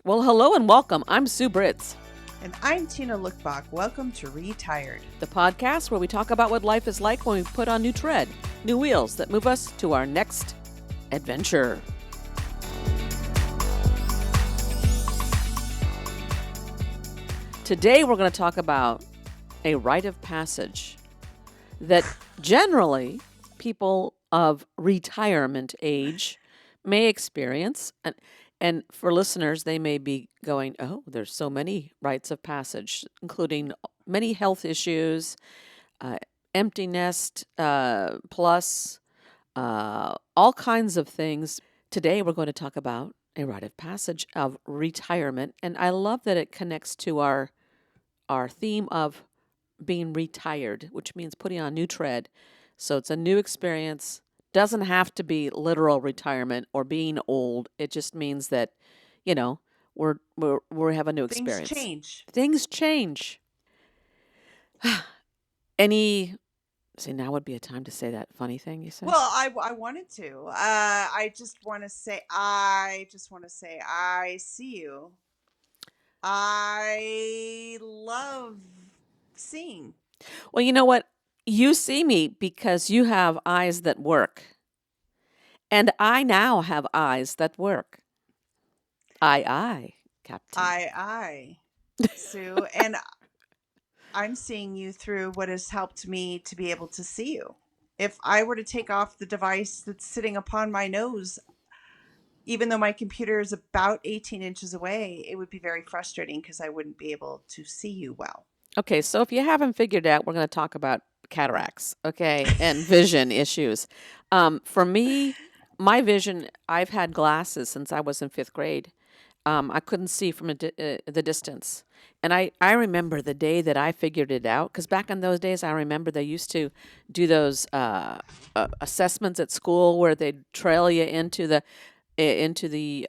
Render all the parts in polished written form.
Well, hello and welcome. I'm Sue Britz, And I'm Tina Lokkbakk. Welcome to Retired. the podcast where we talk about what life is like when we put on new tread, new wheels that move us to our next adventure. Today we're going to talk about a rite of passage that generally people of retirement age may experience. And for listeners, they may be going, oh, there's so many rites of passage, including many health issues, empty nest, plus all kinds of things. Today, we're going to talk about a rite of passage of retirement. And I love that it connects to our theme of being retired, which means putting on new tread. So it's a new experience. Doesn't have to be literal retirement or being old. It just means that, we have a new experience. Things change. Now would be a time to say that funny thing you said. Well, I wanted to. I just want to say, I see you. I love seeing. Well, you know what? You see me because you have eyes that work. And I now have eyes that work. Aye, Captain. Aye, Sue. And I'm seeing you through what has helped me to be able to see you. If I were to take off the device that's sitting upon my nose, even though my computer is about 18 inches away, it would be very frustrating because I wouldn't be able to see you well. Okay, so if you haven't figured out, we're going to talk about cataracts, okay, and vision issues. For me, my vision, I've had glasses since I was in 5th grade. I couldn't see from the distance. And I remember the day that I figured it out, because back in those days, I remember they used to do those assessments at school where they'd trail you into the it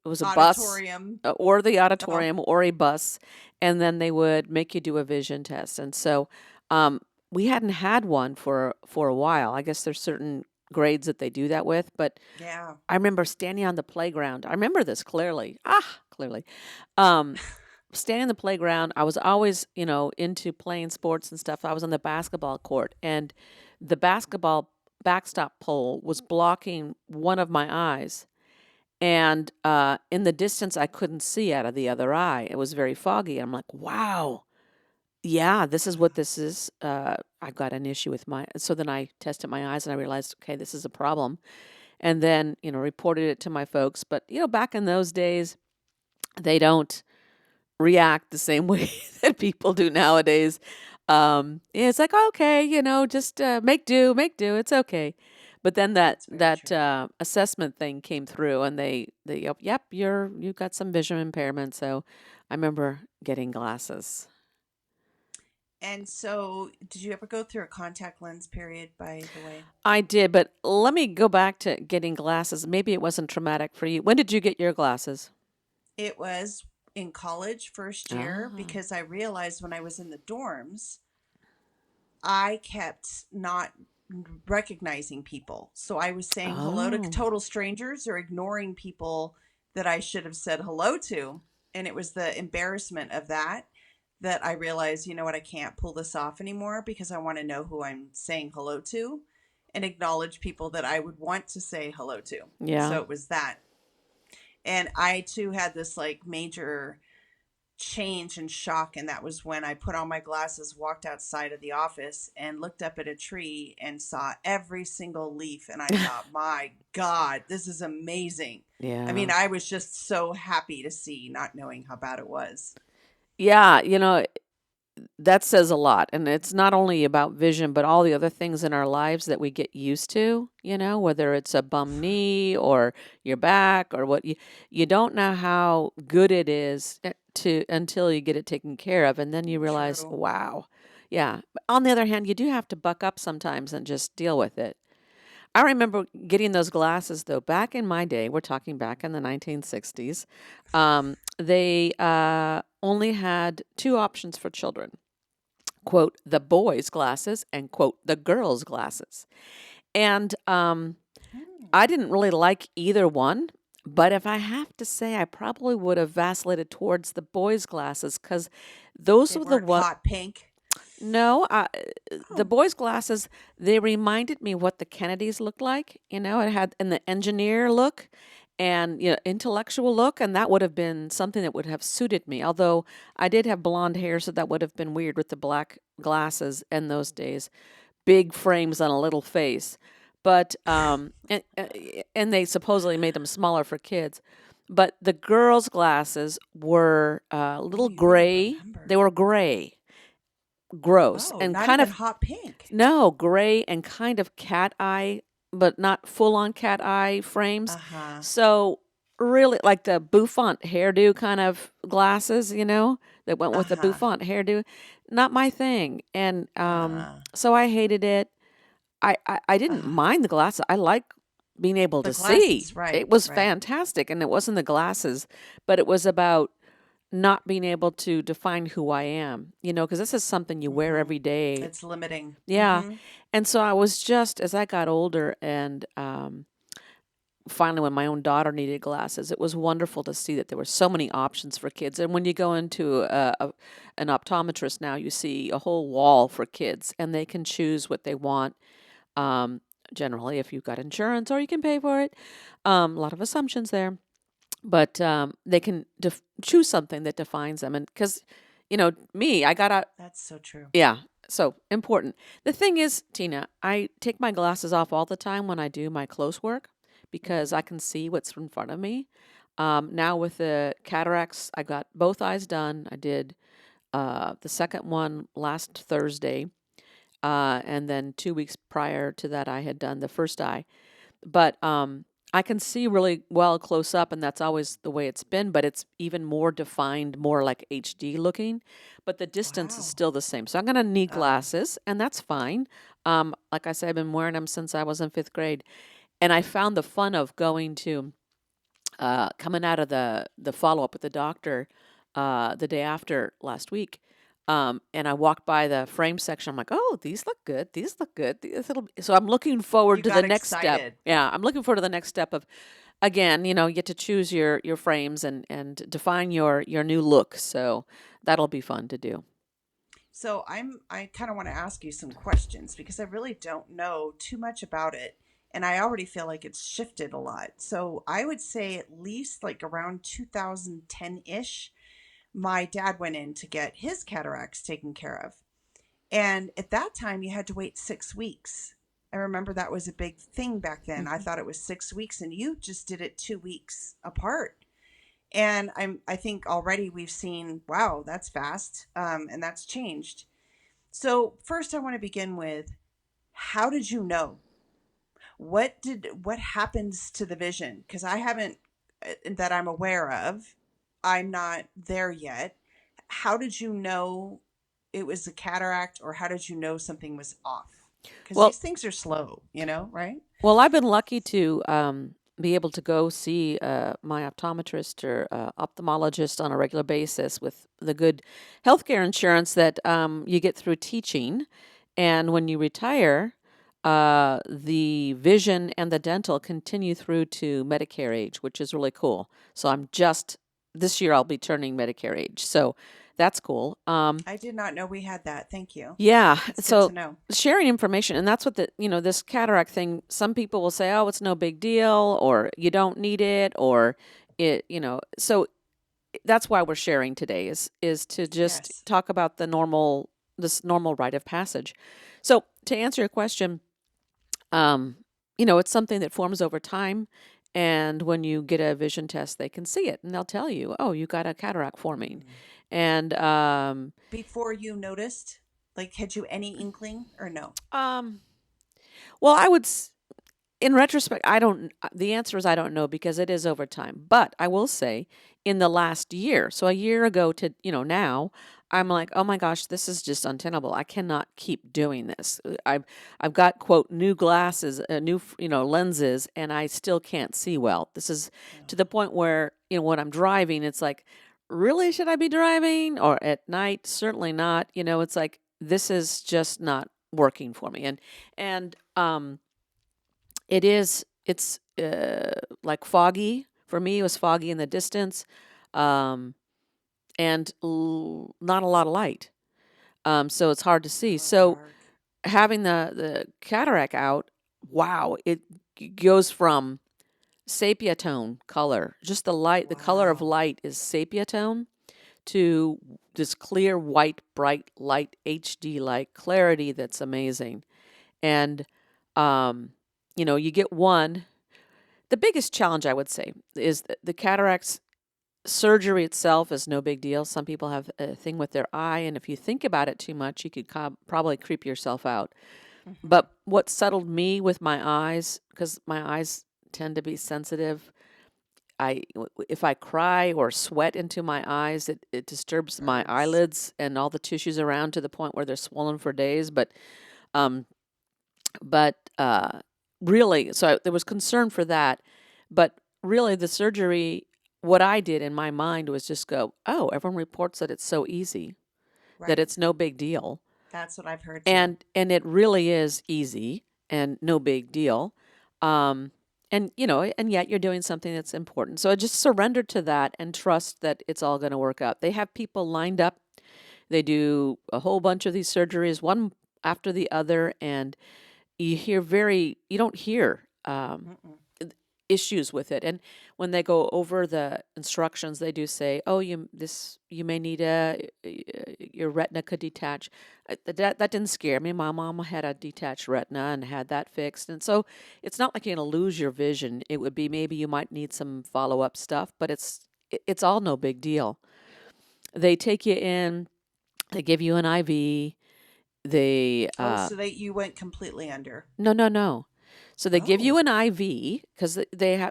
was a Auditorium. bus or the auditorium or a bus, and then they would make you do a vision test. And so we hadn't had one for a while. I guess there's certain grades that they do that with, but Yeah. I remember standing on the playground. I remember this clearly. Clearly. Standing on the playground, I was always, into playing sports and stuff. I was on the basketball court, and the basketball backstop pole was blocking one of my eyes. And in the distance, I couldn't see out of the other eye. It was very foggy. I'm like, wow, yeah, this is what this is. I got an issue with so then I tested my eyes and I realized, okay, this is a problem. And then, reported it to my folks. But, back in those days, they don't react the same way that people do nowadays. It's like, okay, just make do. It's okay. But then that assessment thing came through, and they yep, you've got some vision impairment. So I remember getting glasses. And so, did you ever go through a contact lens period, by the way? I did, but let me go back to getting glasses. Maybe it wasn't traumatic for you. When did you get your glasses? It was in college, first year, because I realized when I was in the dorms, I kept not recognizing people. So I was saying hello to total strangers or ignoring people that I should have said hello to. And it was the embarrassment of that I realized, I can't pull this off anymore because I want to know who I'm saying hello to and acknowledge people that I would want to say hello to. Yeah. So it was that. And I too had this major change and shock, and that was when I put on my glasses, walked outside of the office and looked up at a tree and saw every single leaf, and I thought, my God, this is amazing. Yeah. I mean, I was just so happy to see, not knowing how bad it was. Yeah, that says a lot. And it's not only about vision, but all the other things in our lives that we get used to, whether it's a bum knee or your back or what. You don't know how good it is until you get it taken care of. And then you realize, True. Wow. Yeah. On the other hand, you do have to buck up sometimes and just deal with it. I remember getting those glasses, though, back in my day. We're talking back in the 1960s. They only had 2 options for children. Quote, the boys' glasses and, quote, the girls' glasses. And I didn't really like either one. But if I have to say, I probably would have vacillated towards the boys' glasses because those They were the weren't one. hot pink. No, the Oh, boys' glasses, they reminded me what the Kennedys looked like. It had in the engineer look and intellectual look, and that would have been something that would have suited me. Although I did have blonde hair, so that would have been weird with the black glasses in those days. Big frames on a little face. But and they supposedly made them smaller for kids. But the girls' glasses were a oh, little you wouldn't gray. They remember. were gray, gross, Oh, and not kind even of hot pink. no, gray and kind of cat eye, but not full on cat eye frames. Uh huh. So really like the bouffant hairdo kind of glasses, that went Uh with the huh. bouffant hairdo. Not my thing. And Uh. so I hated it. I didn't Uh. mind the glasses. I like being able The to see. glasses, right, It was right. fantastic. And it wasn't the glasses, but it was about not being able to define who I am, because this is something you wear Mm-hmm. every day. It's limiting. Yeah. Mm-hmm. And so I was just, as I got older and finally when my own daughter needed glasses, it was wonderful to see that there were so many options for kids. And when you go into an optometrist now, you see a whole wall for kids and they can choose what they want. Um, Generally, if you've got insurance or you can pay for it. A lot of assumptions there. But they can choose something that defines them. And because, me, I got out. That's so true. Yeah. So important. The thing is, Tina, I take my glasses off all the time when I do my close work because Mm-hmm. I can see what's in front of me. Now with the cataracts, I got both eyes done. I did the second one last Thursday, and then 2 weeks prior to that, I had done the first eye. But I can see really well close up, and that's always the way it's been. But it's even more defined, more like HD looking. But the distance is Wow. still the same. So I'm gonna need Oh. glasses, and that's fine. Like I said, I've been wearing them since I was in fifth grade, and I found the fun of going to coming out of the follow up with the doctor the day after last week. And I walked by the frame section. I'm like, oh, these look good. These look good. So I'm looking forward You to the got next step. excited. Yeah, I'm looking forward to the next step of again, you get to choose your frames and define your new look. So that'll be fun to do. So I kind of want to ask you some questions because I really don't know too much about it. And I already feel like it's shifted a lot. So I would say at least like around 2010-ish, my dad went in to get his cataracts taken care of. And at that time, you had to wait 6 weeks. I remember that was a big thing back then. I Hmm. thought it was 6 weeks, and you just did it 2 weeks apart. And I think already we've seen, wow, that's fast, and that's changed. So first, I want to begin with, how did you know? What happens to the vision? Because I haven't that I'm aware of. I'm not there yet. How did you know it was a cataract, or how did you know something was off? Because Well, these things are slow, right? well, I've been lucky to be able to go see my optometrist or ophthalmologist on a regular basis with the good healthcare insurance that you get through teaching. And when you retire, the vision and the dental continue through to Medicare age, which is really cool. So this year I'll be turning Medicare age. So that's cool. I did not know we had that. Thank you. Yeah. That's good to So know. sharing information, and that's what this cataract thing, some people will say, oh, it's no big deal, or you don't need it, or so that's why we're sharing today is to just Yes. talk about this normal rite of passage. So to answer your question, it's something that forms over time. And when you get a vision test, they can see it and they'll tell you, oh, you got a cataract forming. Mm. And Before you noticed, like, had you any inkling or no? um, well, in retrospect, I don't, the answer is I don't know because it is over time. But I will say in the last year, so a year ago to, now, I'm like, oh my gosh, this is just untenable. I cannot keep doing this. I've got quote new glasses, new lenses, and I still can't see well. This is No. to the point where when I'm driving, it's like, really, should I be driving? Or at night, certainly not. It's like this is just not working for me, and it's like foggy. For me, it was foggy in the distance, um, and not a lot of light. So it's hard to I see. love So dark. having the cataract out, wow, it goes from sepia tone color, just the light, the color of Wow. light is sepia tone, to this clear, white, bright light, HD like clarity that's amazing. And, um, you get one. The biggest challenge, I would say, is the cataracts surgery itself is no big deal. Some people have a thing with their eye, and if you think about it too much, you could probably creep yourself out. Hmm. But what settled me with my eyes, because my eyes tend to be sensitive, if I cry or sweat into my eyes, it disturbs my Hurts. eyelids and all the tissues around to the point where they're swollen for days. Um, but really, so there was concern for that. But really, the surgery, what I did in my mind was just go, oh, everyone reports that it's so easy, that Right. it's no big deal. That's what I've heard too. And it really is easy and no big deal. Um, and and yet you're doing something that's important. So I just surrender to that and trust that it's all going to work out. They have people lined up. They do a whole bunch of these surgeries, one after the other, and you don't hear Mm-mm. issues with it. And when they go over the instructions, they do say, "Oh, you may need your retina could detach." That didn't scare me. My mom had a detached retina and had that fixed, and so it's not like you're gonna lose your vision. It would be maybe you might need some follow up stuff, but it's all no big deal. They take you in, they give you an IV. They Oh, so that you went completely under. No, no, no. So they give you Oh. an IV because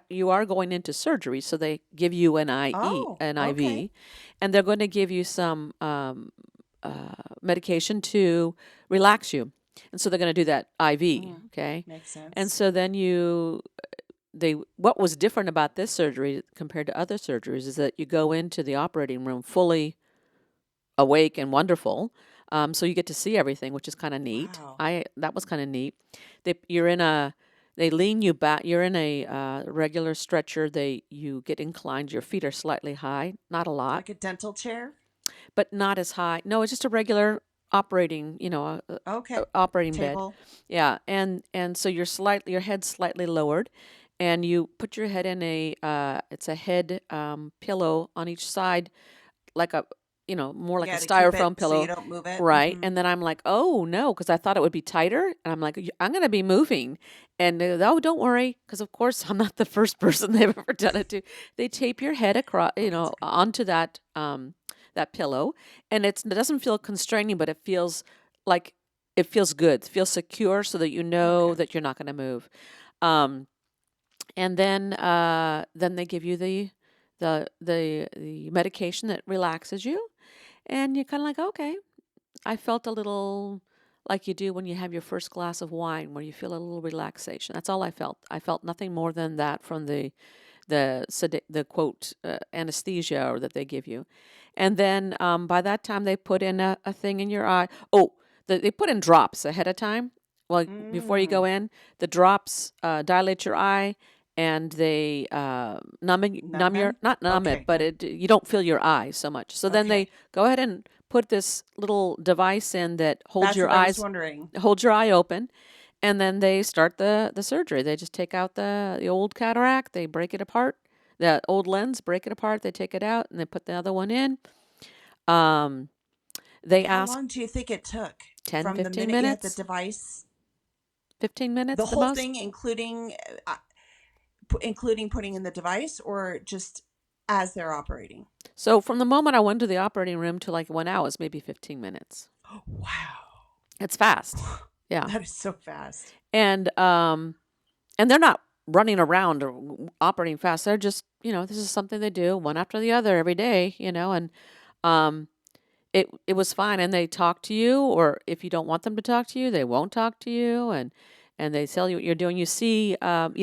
you are going into surgery, so they give you Oh, an okay. IV, and they're going to give you some medication to relax you, and so they're going to do that IV. Mm, Okay, makes and sense. so then what was different about this surgery compared to other surgeries is that you go into the operating room fully awake and wonderful. So you get to see everything, which is kind of neat. Wow. I That was kind of neat. You're in a They lean you back. You're in a regular stretcher. You get inclined. Your feet are slightly high, not a lot, Like a dental chair? but not as high. No, it's just a regular operating, Okay. operating bed. Table. Yeah, and so your head's slightly lowered, and you put your head in it's a head pillow on each side, like more like a Yeah, to keep styrofoam it so you pillow, don't move it. right? Hmm. And then I'm like, oh no, because I thought it would be tighter, and I'm like, I'm gonna be moving, and oh, don't worry, because of course I'm not the first person they've ever done it to. They tape your head across, Oh, that's great. onto that pillow, and it doesn't feel constraining, but like it feels good, it feels secure, so that you know Okay. that you're not gonna move. Um, and then they give you the medication that relaxes you, and you're kind of like, okay. I felt a little like you do when you have your first glass of wine, where you feel a little relaxation. That's all I felt. I felt nothing more than that from the quote anesthesia or that they give you. And then by that time, they put in a thing in your eye. Oh, they put in drops ahead of time. Well, before you Mm. go in, the drops dilate your eye, and they numb your, Numbing? not numb it, Okay, but no. you don't feel your eye so much. So then they Okay. go ahead and put this little device in that That's what I was wondering. holds your eye open, and then they start the surgery. They just take out the old cataract, they break it apart, the old lens, break it apart, they take it out, and they put the other one in. Um, they How ask long do you think it took 10, from the 15 minute you had the minutes, device, 15 minutes the the whole most. thing, including putting in the device, or just as they're operating? So from the moment I went to the operating room to like 1 hour was maybe 15 minutes. Wow. It's fast. Yeah. That is so fast. And and they're not running around or operating fast. They're just, this is something they do one after the other every day, and um it was fine, and they talk to you, or if you don't want them to talk to you, they won't talk to you, and they tell you what you're doing. You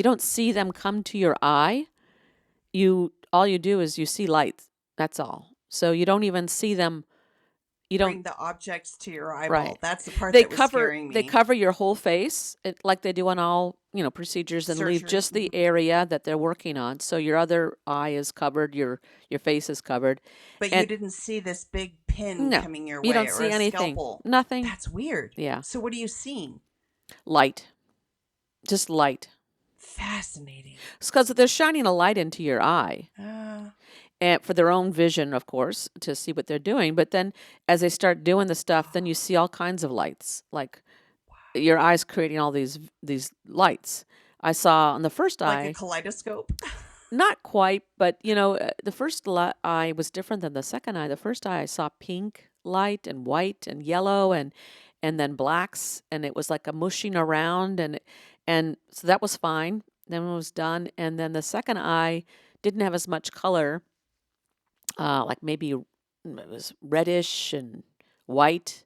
don't see them come to your eye. All you do is you see light. That's all. So you don't even see them. You don't. Bring the objects to your Right. eyeball. That's the part that was scaring They me. cover your whole face, like they do on all procedures and leave Surgery. just the area that they're working on. So your other eye is covered, your face is covered. But you And didn't see this big pin no, coming your you way don't or see a anything. scalpel. Nothing. That's weird. Yeah. So what are you seeing? Light. Just light. Fascinating. It's because they're shining a light into your eye. Uh, And for their own vision, of course, to see what they're doing. But then as they start doing the stuff, then you see all kinds of lights. Like your eyes creating all these lights. I saw on the first like a eye, kaleidoscope. not quite, but the first eye was different than the second eye. The first eye I saw pink light and white and yellow and then blacks, and it was like a mushing around, and so that was fine. Then it was done, and then the second eye didn't have as much color, like maybe it was reddish and white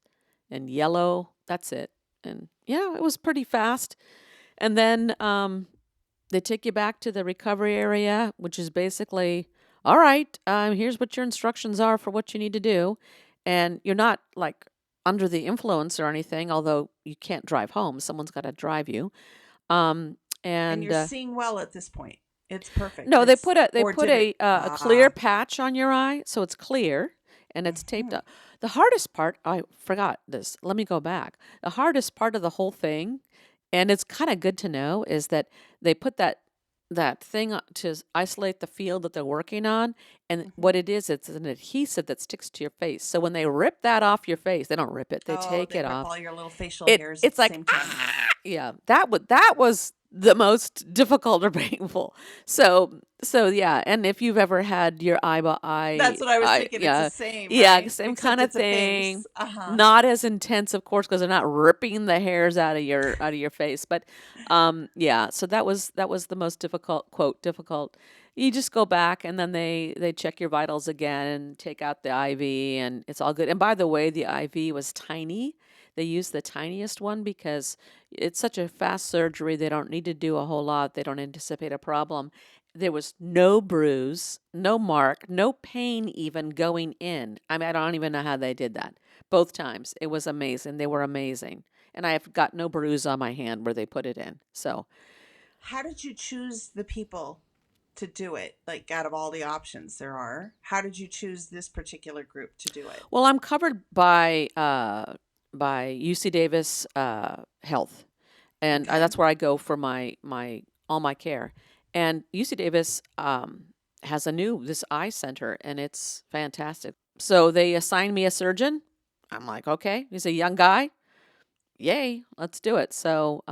and yellow. That's it. And yeah, it was pretty fast. And then they take you back to the recovery area, which is basically, all right, here's what your instructions are for what you need to do. And you're not like under the influence or anything, although you can't drive home. Someone's got to drive you. Um, And and you're seeing well at this point. It's perfect. No, It's they or put did it? a clear patch on your eye, so it's clear and it's taped Mhm. up. The hardest part, I forgot this. Let me go back. The hardest part of the whole thing, and it's kind of good to know, is that they put that thing to isolate the field that they're working on, and Mhm. what it is, it's an adhesive that sticks to your face. So when they rip that off your face, they don't rip it; they Oh, take they it rip off. all your little facial hairs at It's the like same time. yeah, that was the most difficult or painful. So yeah, and if you've ever had your eye by That's what I was thinking. It's the yeah, same, yeah, right? same kind Except of it's a thing. face. Uh-huh. Not as intense, of course, because they're not ripping the hairs out of your face. But yeah, so that was the most difficult, quote difficult. You just go back and then they check your vitals again and take out the IV and it's all good. And by the way, the IV was tiny. They used the tiniest one because it's such a fast surgery. They don't need to do a whole lot. They don't anticipate a problem. There was no bruise, no mark, no pain even going in. I mean, I don't even know how they did that. Both times. It was amazing. They were amazing. And I have got no bruise on my hand where they put it in. So, How did you choose the people to do it? Like out of all the options there are, how did you choose this particular group to do it? well, I'm covered by UC Davis Health, and Okay. that's where I go for my all my care. And UC Davis has this eye center, and it's fantastic. So they assigned me a surgeon. I'm like, okay, he's a young guy. Yay, let's do it. So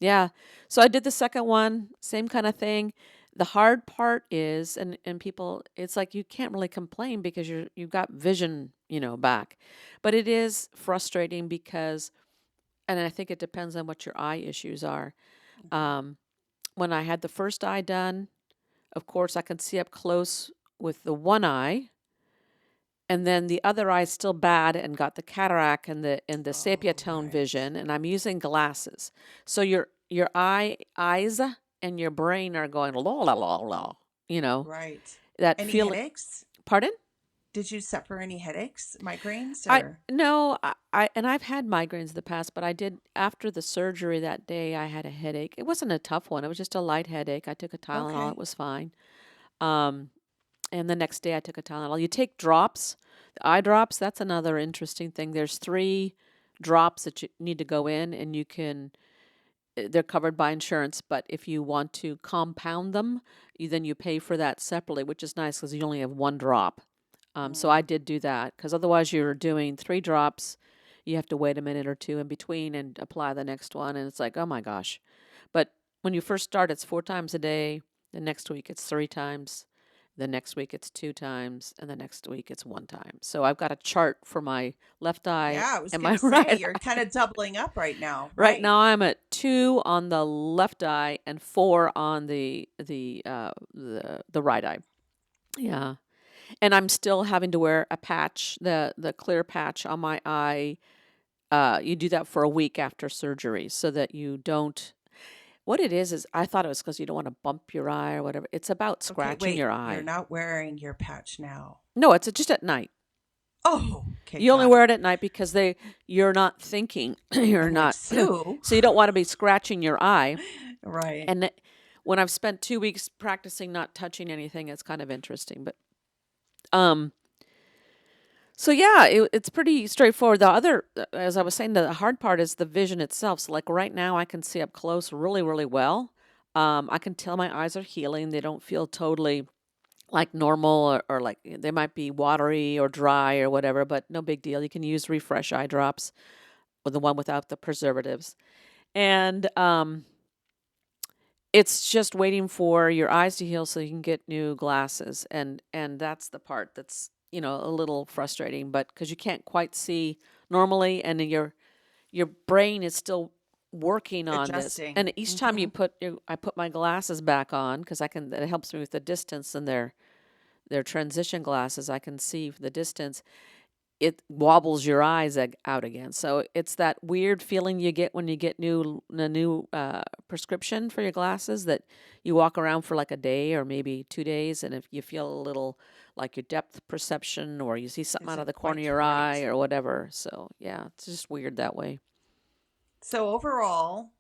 yeah, so I did the second one, same kind of thing. The hard part is, and people, it's like you can't really complain because you've got vision, back, but it is frustrating because, and I think it depends on what your eye issues are. Mhm. Um, when I had the first eye done, of course, I can see up close with the one eye, and then the other eye is still bad and got the cataract and the sepia Oh, tone right. vision, and I'm using glasses. So your eyes and your brain are going la la la la, you know Right. that Any feeling. headaches? Pardon? Did you suffer any headaches, migraines, I or? no, and I've had migraines in the past, but I did after the surgery that day. I had a headache. It wasn't a tough one. It was just a light headache. I took a Tylenol. It Okay. was fine. Um, and the next day I took a Tylenol. You take drops, the eye drops. That's another interesting thing. There's three drops that you need to go in, and they're covered by insurance. But if you want to compound them, then you pay for that separately, which is nice because you only have one drop. So I Mm. did do that because otherwise you're doing three drops. You have to wait a minute or two in between and apply the next one. And it's like, oh my gosh. But when you first start, it's 4 times a day. The next week, it's 3 times. The next week, it's 2 times. And the next week, it's 1 time. So I've got a chart for my left eye Yeah, I was and gonna my say right you're eye. kind of doubling up right now, Right right? now, I'm at 2 on the left eye and 4 on the right eye. Yeah. And I'm still having to wear a patch, the clear patch on my eye. You do that for a week after surgery so that you don't. What it is I thought it was because you don't want to bump your eye or whatever. It's about Okay, scratching wait. your You're eye. not wearing your patch now. No, it's just at night. Oh, okay, You only got it. wear it at night because you're not thinking. You're I'm like, not. Sue. So you don't want to be scratching your eye. Right. And when I've spent 2 weeks practicing not touching anything, it's kind of interesting. But um, so yeah, it's pretty straightforward. The other, as I was saying, the hard part is the vision itself. So like right now, I can see up close really, really well. I can tell my eyes are healing. They don't feel totally like normal, or like they might be watery or dry or whatever, but no big deal. You can use refresh eye drops, or the one without the preservatives. And it's just waiting for your eyes to heal so you can get new glasses, and that's the part that's a little frustrating, but because you can't quite see normally, and your brain is still working on this, Adjusting. and each time Mm-hmm. I put my glasses back on because I can it helps me with the distance, and their transition glasses, I can see the distance. It wobbles your eyes out again. So it's that weird feeling you get when you get a new prescription for your glasses, that you walk around for like a day or maybe 2 days, and if you feel a little like your depth perception, or you see something out of Isn't the corner of quite your eye right. or whatever. So yeah, it's just weird that way. So overall,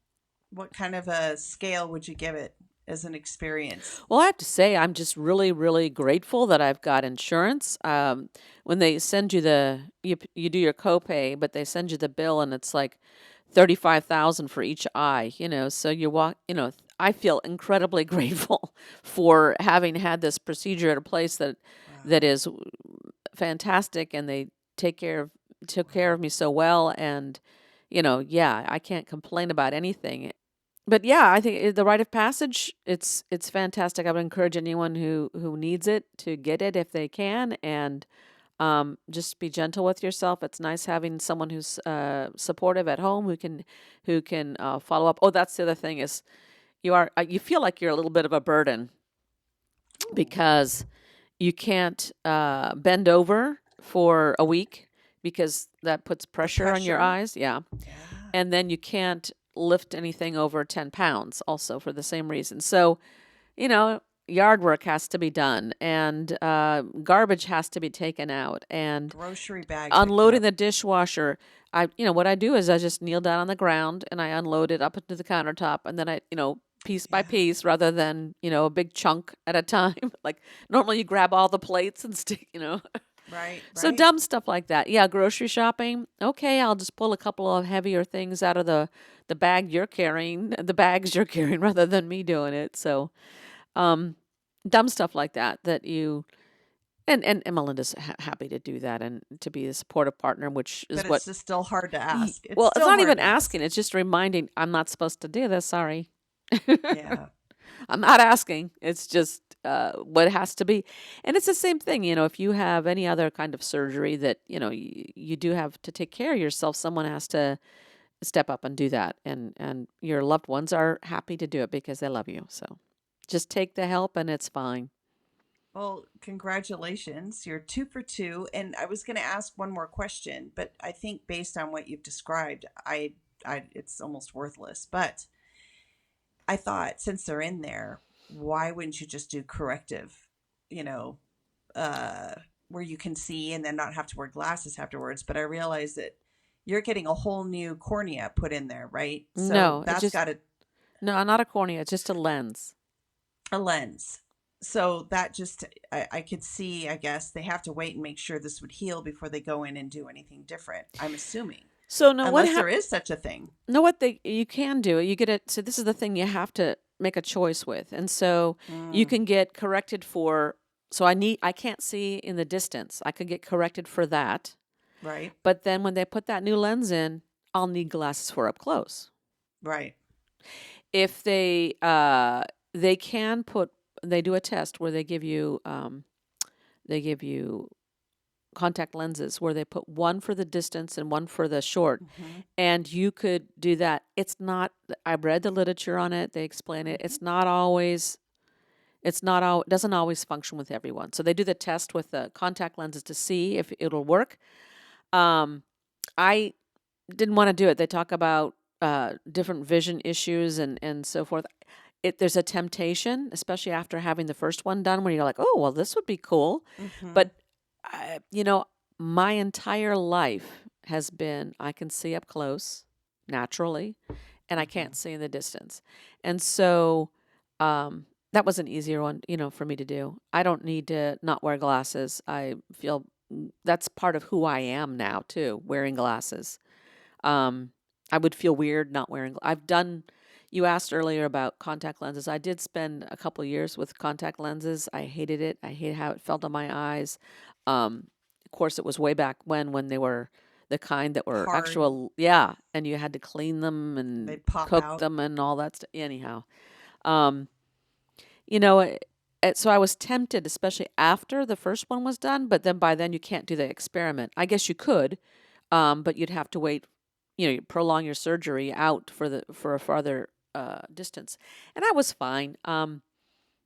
what kind of a scale would you give it as an experience? Well, I have to say, I'm just really, really grateful that I've got insurance. When they send you you do your copay, but they send you the bill, and it's like 35,000 for each eye. So you walk. I feel incredibly grateful for having had this procedure at a place that Wow. is fantastic, and they take care of took care of me so well, and yeah, I can't complain about anything. But yeah, I think the rite of passage, it's fantastic. I would encourage anyone who needs it to get it if they can, and just be gentle with yourself. It's nice having someone who's supportive at home, who can follow up. Oh, that's the other thing is you feel like you're a little bit of a burden Ooh. because you can't bend over for a week because that puts The pressure on your pressure. eyes. Yeah. Yeah. And then you can't lift anything over 10 pounds also for the same reason. So, yard work has to be done, and garbage has to be taken out, and Grocery bag picked unloading up. the dishwasher. What I do is I just kneel down on the ground and I unload it up into the countertop, and then piece by Yeah. piece rather than, a big chunk at a time. Like normally you grab all the plates and stick. Right, So right. dumb stuff like that. Yeah, grocery shopping. Okay, I'll just pull a couple of heavier things out of the the bags you're carrying rather than me doing it. So, um, dumb stuff like that you and Melinda's happy to do that and to be a supportive partner, which is But what. it's just still hard to ask. It's Well, it's still not hard even to ask. asking. It's just reminding I'm not supposed to do this. Sorry. Yeah. I'm not asking. It's just what it has to be. And it's the same thing, if you have any other kind of surgery that, you do have to take care of yourself, someone has to step up and do that. And your loved ones are happy to do it because they love you. So just take the help and it's fine. Well, congratulations. You're two for two. And I was going to ask one more question, but I think based on what you've described, it's almost worthless. But I thought since they're in there, why wouldn't you just do corrective, you know, uh, where you can see and then not have to wear glasses afterwards? But I realized that you're getting a whole new cornea put in there, right? So No, it's that's just, got no, not a cornea. It's just a lens. a lens. So that just, I could see, I guess they have to wait and make sure this would heal before they go in and do anything different. I'm assuming, So no, unless there is such a thing. no, what you can do, you get it. So this is the thing you have to make a choice with. And so you Mm, can get corrected for, so I can't see in the distance. I could get corrected for that. right, But then when they put that new lens in, I'll need glasses for up close. right. If they can put, they do a test where they give you contact lenses where they put one for the distance and one for the short, Mm-hmm, and you could do that. It's not, I've read the literature on it, they explain it. mm-hmm. It's not all, it doesn't always function with everyone. So they do the test with the contact lenses to see if it'll work. Um, I didn't want to do it. They talk about different vision issues and so forth. There's a temptation, especially after having the first one done, where you're like, oh, well, this would be cool. Mm-hmm. But, uh, you know, my entire life has been I can see up close naturally, and I Mm-hmm. can't see in the distance. And so that was an easier one, for me to do. I don't need to not wear glasses. I feel that's part of who I am now too, wearing glasses. Um, I would feel weird not wearing. I've done. You asked earlier about contact lenses. I did spend a couple years with contact lenses. I hated it. I hated how it felt on my eyes. Of course, it was way back when they were the kind that were Hard. actual, yeah, and you had to clean them and They'd pop cook out. them and all that stuff. Anyhow, um, you know, so I was tempted, especially after the first one was done. But then by then you can't do the experiment. I guess you could, but you'd have to wait, prolong your surgery out for a farther distance. And I was fine.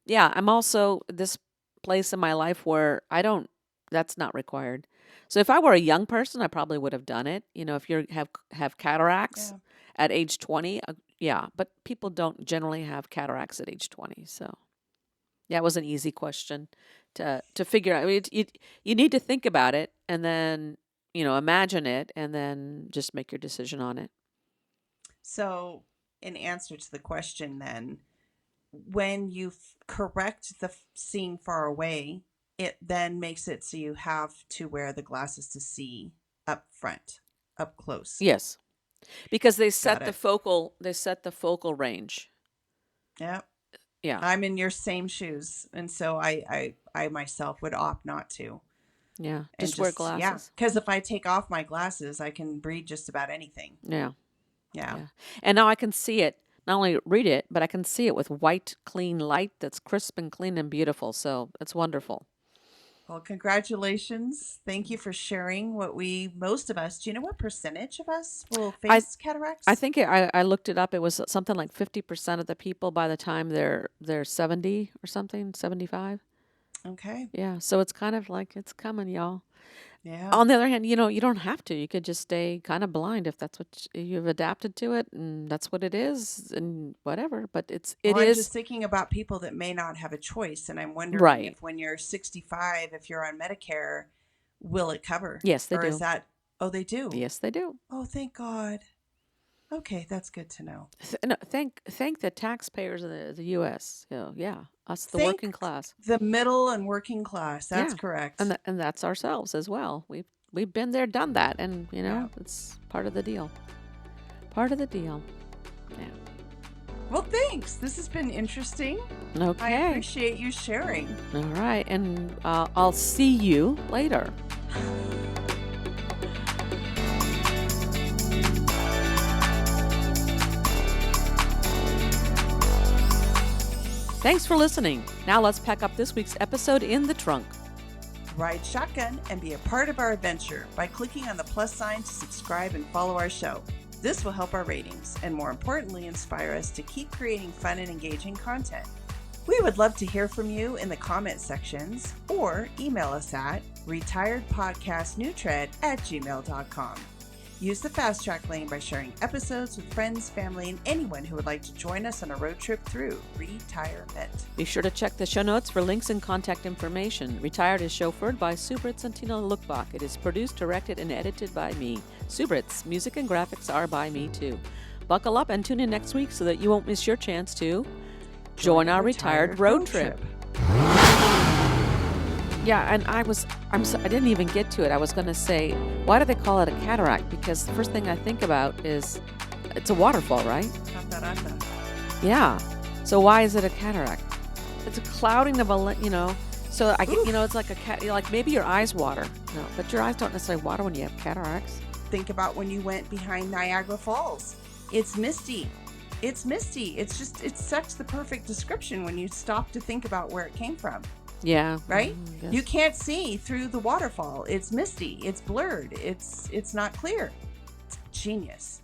Yeah, I'm also this place in my life where I don't. That's not required. So if I were a young person, I probably would have done it. If you have cataracts Yeah. at age 20, yeah. But people don't generally have cataracts at age 20. So yeah, it was an easy question to figure out. I mean, you need to think about it and then imagine it and then just make your decision on it. So, in answer to the question, then, when you correct the seeing far away, it then makes it so you have to wear the glasses to see up front, up close. Yes, because Got it. they set the focal range. Yeah. Yeah, I'm in your same shoes. And so I myself would opt not to. yeah. And Just wear just, yeah. glasses. Because if I take off my glasses, I can read just about anything. Yeah, Yeah. yeah. And now I can see it. Not only read it, but I can see it with white, clean light that's crisp and clean and beautiful. So it's wonderful. Well, congratulations. Thank you for sharing most of us, do you know what percentage of us will I face cataracts? I think I looked it up. It was something like 50% of the people by the time they're 70 or something, 75. Okay. Yeah, so it's kind of like it's coming, y'all. Yeah. On the other hand, you don't have to. You could just stay kind of blind if that's what you've adapted to it and that's what it is and whatever. But it Well, I'm is just thinking about people that may not have a choice. And I'm wondering right. if when you're 65, if you're on Medicare, will it cover? Yes, they Or is do. that, oh, they do? Yes, they do. Oh, thank God. Okay, that's good to know. No, thank the taxpayers of the U.S. Yeah, us the Thank working class. the middle and working class. That's Yeah, correct. and that's ourselves as well. We've been there, done that, and Yeah. it's part of the deal. Part of the deal. Yeah. Well, thanks. This has been interesting. I Okay. appreciate you sharing. All right, and I'll see you later. Thanks for listening. Now let's pack up this week's episode in the trunk. Ride shotgun and be a part of our adventure by clicking on the plus sign to subscribe and follow our show. This will help our ratings and, more importantly, inspire us to keep creating fun and engaging content. We would love to hear from you in the comment sections or email us at retiredpodcastnewtread@gmail.com. Use the fast track lane by sharing episodes with friends, family, and anyone who would like to join us on a road trip through Retirement. Be sure to check the show notes for links and contact information. Retired is chauffeured by Britz and Tina Lokkbakk. It is produced, directed, and edited by me, Britz. Music and graphics are by me too. Buckle up and tune in next week so that you won't miss your chance to join our retired road trip. Yeah, and I didn't even get to it. I was going to say, why do they call it a cataract? Because the first thing I think about is it's a waterfall, right? Catarata. Yeah. So why is it a cataract? It's a clouding of So it's like a cat. Like maybe your eyes water. No, but your eyes don't necessarily water when you have cataracts. Think about when you went behind Niagara Falls. It's misty. It's misty. It's such the perfect description when you stop to think about where it came from. Yeah. Right? Yes. You can't see through the waterfall. It's misty. It's blurred. It's not clear. It's genius.